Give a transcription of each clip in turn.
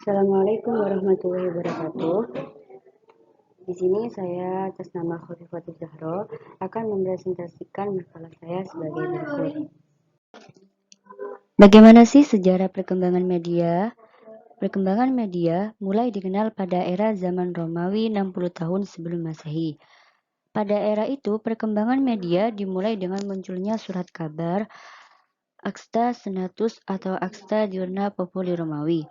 Assalamualaikum warahmatullahi wabarakatuh. Di sini saya atas nama Khofifatul Zahro akan mempresentasikan makalah saya sebagai berikut. Bagaimana sih sejarah perkembangan media? Perkembangan media mulai dikenal pada era zaman Romawi 60 tahun sebelum Masehi. Pada era itu, perkembangan media dimulai dengan munculnya surat kabar, Akta Senatus atau Akta Diurna Populi Romawi.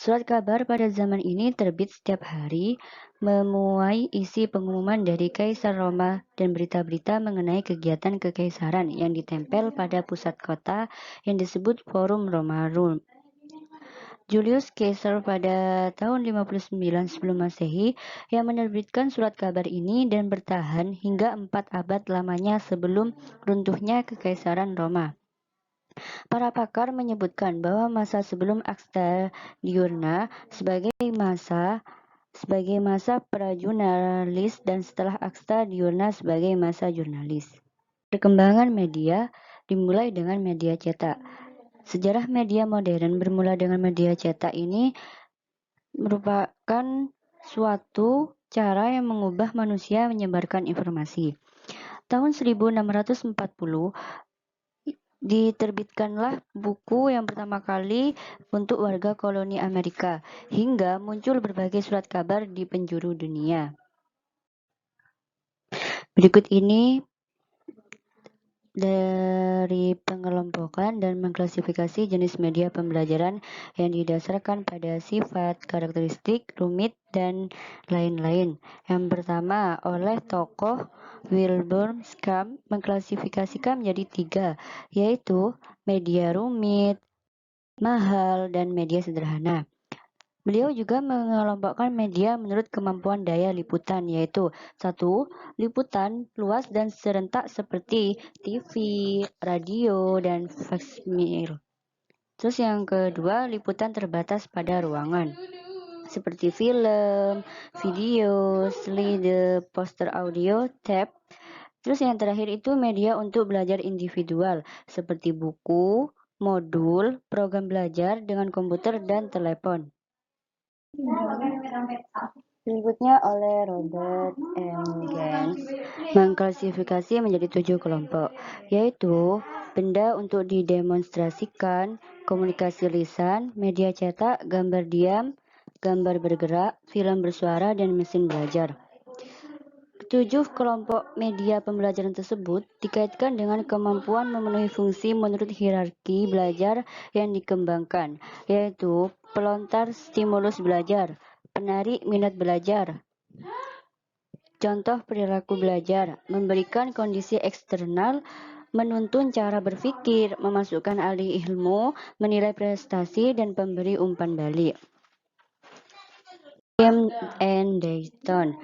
Surat kabar pada zaman ini terbit setiap hari, memuai isi pengumuman dari Kaisar Roma dan berita-berita mengenai kegiatan kekaisaran yang ditempel pada pusat kota yang disebut Forum Romarum. Julius Caesar pada tahun 59 sebelum Masehi yang menerbitkan surat kabar ini dan bertahan hingga 4 abad lamanya sebelum runtuhnya kekaisaran Roma. Para pakar menyebutkan bahwa masa sebelum Akta Diurna sebagai masa prajurnalis dan setelah Akta Diurna sebagai masa jurnalis. Perkembangan media dimulai dengan media cetak. Sejarah media modern bermula dengan media cetak ini merupakan suatu cara yang mengubah manusia menyebarkan informasi. Tahun 1640 diterbitkanlah buku yang pertama kali untuk warga koloni Amerika, hingga muncul berbagai surat kabar di penjuru dunia. Berikut ini dari pengelompokan dan mengklasifikasi jenis media pembelajaran yang didasarkan pada sifat, karakteristik, rumit, dan lain-lain. Yang pertama, oleh tokoh Wilbur Schramm mengklasifikasikan menjadi 3, yaitu media rumit, mahal, dan media sederhana. Beliau juga mengelompokkan media menurut kemampuan daya liputan, yaitu 1. Liputan luas dan serentak seperti TV, radio, dan faksmil. Terus yang kedua, liputan terbatas pada ruangan, seperti film, video, slide, poster audio, tape. Terus yang terakhir itu media untuk belajar individual, seperti buku, modul, program belajar dengan komputer dan telepon. Berikutnya oleh Robert Engels mengklasifikasi menjadi 7 kelompok, yaitu benda untuk didemonstrasikan, komunikasi lisan, media cetak, gambar diam, gambar bergerak, film bersuara, dan mesin belajar. 7 kelompok media pembelajaran tersebut dikaitkan dengan kemampuan memenuhi fungsi menurut hierarki belajar yang dikembangkan, yaitu pelontar stimulus belajar, penarik minat belajar, contoh perilaku belajar, memberikan kondisi eksternal, menuntun cara berpikir, memasukkan ahli ilmu, menilai prestasi, dan pemberi umpan balik. James and Dayton.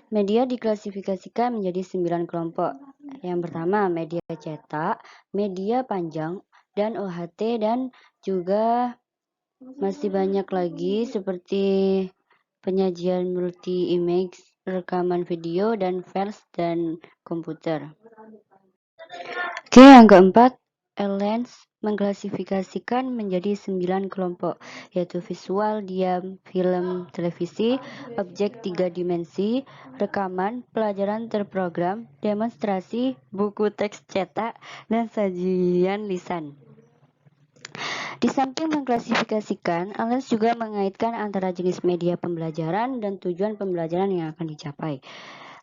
Media diklasifikasikan menjadi 9 kelompok. Yang pertama, media cetak, media panjang, dan OHT, dan juga masih banyak lagi seperti penyajian multi-image, rekaman video, dan files dan komputer. Oke, yang keempat, Allens mengklasifikasikan menjadi 9 kelompok, yaitu visual, diam, film, televisi, objek 3 dimensi, rekaman, pelajaran terprogram, demonstrasi, buku teks cetak, dan sajian lisan. Di samping mengklasifikasikan, Allens juga mengaitkan antara jenis media pembelajaran dan tujuan pembelajaran yang akan dicapai.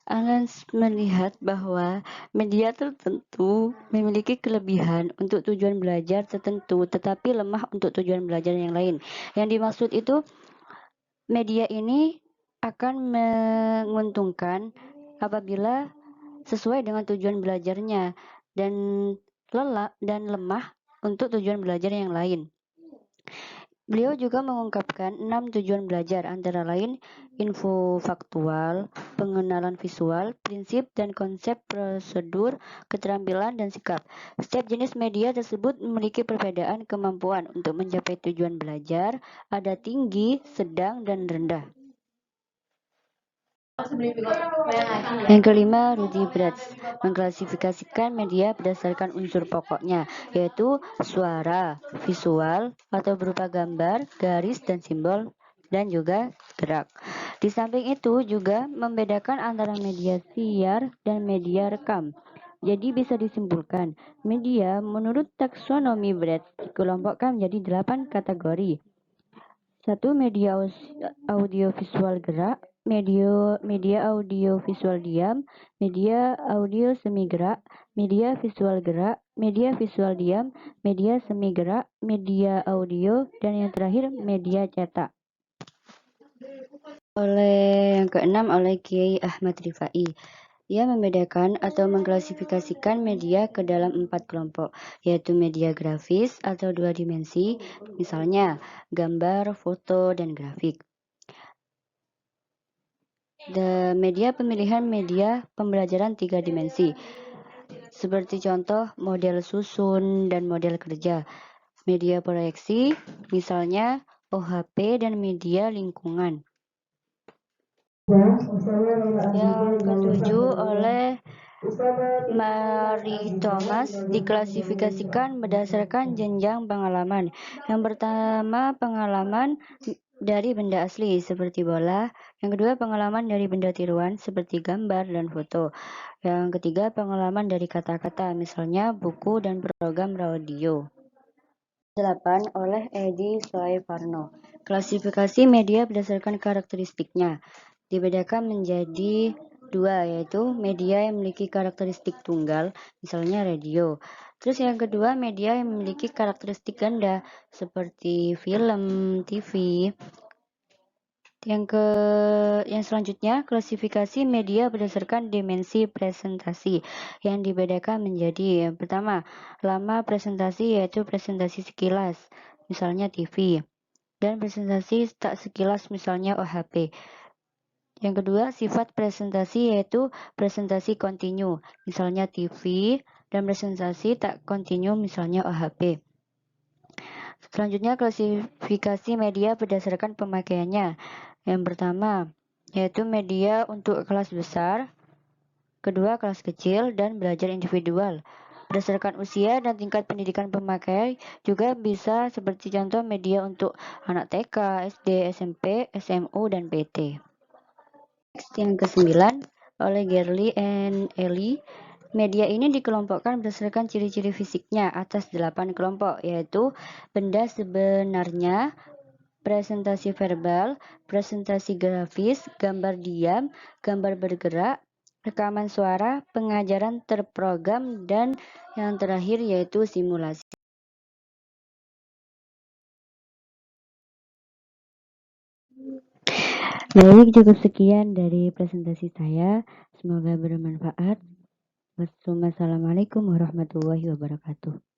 Allens melihat bahwa media tertentu memiliki kelebihan untuk tujuan belajar tertentu, tetapi lemah untuk tujuan belajar yang lain. Yang dimaksud itu, media ini akan menguntungkan apabila sesuai dengan tujuan belajarnya dan lemah untuk tujuan belajar yang lain. Beliau juga mengungkapkan 6 tujuan belajar, antara lain info faktual, pengenalan visual, prinsip dan konsep, prosedur, keterampilan, dan sikap. Setiap jenis media tersebut memiliki perbedaan kemampuan untuk mencapai tujuan belajar, ada tinggi, sedang, dan rendah. Yang kelima, Rudy Bratz mengklasifikasikan media berdasarkan unsur pokoknya, yaitu suara, visual, atau berupa gambar, garis, dan simbol, dan juga gerak. Di samping itu juga membedakan antara media siar dan media rekam. Jadi bisa disimpulkan, media menurut taksonomi BRED dikelompokkan menjadi 8 kategori. 1. Media audiovisual gerak, media audiovisual diam, media audio semi gerak, media visual gerak, media visual diam, media semi gerak, media audio, dan yang terakhir media cetak. Yang keenam oleh Kiai Ahmad Rifai. Ia membedakan atau mengklasifikasikan media ke dalam 4 kelompok, yaitu media grafis atau 2 dimensi, misalnya gambar, foto, dan grafik. Media pemilihan media pembelajaran 3 dimensi, seperti contoh model susun dan model kerja. Media proyeksi, misalnya OHP dan media lingkungan. Yang ketujuh oleh Mary Thomas diklasifikasikan berdasarkan jenjang pengalaman. Yang pertama, pengalaman dari benda asli seperti bola. Yang kedua, pengalaman dari benda tiruan seperti gambar dan foto. Yang ketiga, pengalaman dari kata-kata, misalnya buku dan program radio. 8 oleh Edi Soefarno. Klasifikasi media berdasarkan karakteristiknya dibedakan menjadi 2, yaitu media yang memiliki karakteristik tunggal, misalnya radio. Terus yang kedua, media yang memiliki karakteristik ganda, seperti film, TV. Yang selanjutnya, klasifikasi media berdasarkan dimensi presentasi yang dibedakan menjadi yang pertama, lama presentasi yaitu presentasi sekilas, misalnya TV, dan presentasi tak sekilas, misalnya OHP. Yang kedua, sifat presentasi yaitu presentasi kontinu, misalnya TV, dan presentasi tak kontinu, misalnya OHP. Selanjutnya, klasifikasi media berdasarkan pemakaiannya. Yang pertama, yaitu media untuk kelas besar, kedua kelas kecil, dan belajar individual. Berdasarkan usia dan tingkat pendidikan pemakai juga bisa seperti contoh media untuk anak TK, SD, SMP, SMU, dan PT. Yang ke-9 oleh Gerly and Ellie, media ini dikelompokkan berdasarkan ciri-ciri fisiknya atas 8 kelompok, yaitu benda sebenarnya, presentasi verbal, presentasi grafis, gambar diam, gambar bergerak, rekaman suara, pengajaran terprogram, dan yang terakhir yaitu simulasi. Baik, cukup sekian dari presentasi saya. Semoga bermanfaat. Wassalamualaikum warahmatullahi wabarakatuh.